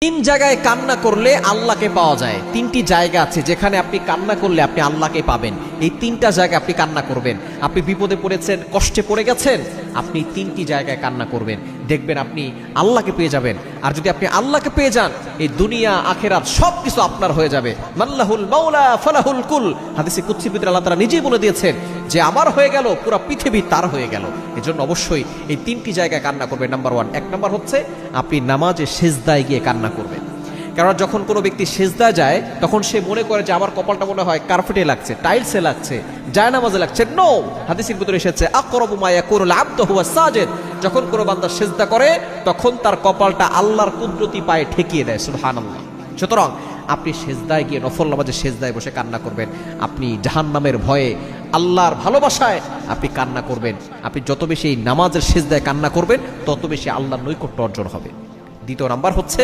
তিন জায়গায় কান্না করলে আল্লাহকে পাওয়া যায়। তিনটি জায়গা আছে যেখানে আপনি কান্না করলে আপনি আল্লাহকে পাবেন। এই তিনটা জায়গায় আপনি কান্না করবেন। আপনি বিপদে পড়েছেন, কষ্টে পড়ে গেছেন, আপনি তিনটি জায়গায় কান্না করবেন, দেখবেন আপনি আল্লাহকে পেয়ে যাবেন। আর যদি আপনি আল্লাহকে পেয়ে যান, এই দুনিয়া আখেরাত সবকিছু আপনার হয়ে যাবে। মাল্লাহুল মাওলা ফালাহুল কুল, হাদিসে কুদসির ভিতরে আল্লাহ তাআলা নিজেই বলে দিয়েছেন যে আমার হয়ে গেল, পুরো পৃথিবী তার হয়ে গেল। এজন্য অবশ্যই এই তিনটি জায়গায় কান্না করবেন। নাম্বার 1, এক নাম্বার হচ্ছে আপনি নামাজে সিজদায় গিয়ে কান্না করবেন। কারণ যখন কোনো ব্যক্তি সিজদা যায় তখন সে মনে করে যে আমার কপালটা মনে হয় কার্পেটে লাগছে, টাইলসে লাগছে, জায়নামাজে লাগছে। নো, হাদিসের ভিতরে এসেছে আকরাবু মা ইয়াকুনুল আবদু হুয়া সাজিদ, যখন কোনো বান্দা সিজদা করে তখন তার কপালটা আল্লাহর কুদরতি পায়ে ঠেকিয়ে দেয়। সুবহানাল্লাহ। সুতরাং আপনি সিজদায় গিয়ে নফল নামাজে সিজদায় বসে কান্না করবেন। আপনি জাহান্নামের ভয়ে, আল্লাহর ভালোবাসায় আপনি কান্না করবেন। আপনি যত বেশি এই নামাজের সিজদায় কান্না করবেন তত বেশি আল্লাহর নৈকট্য অর্জন হবে। দ্বিতীয় নাম্বার হচ্ছে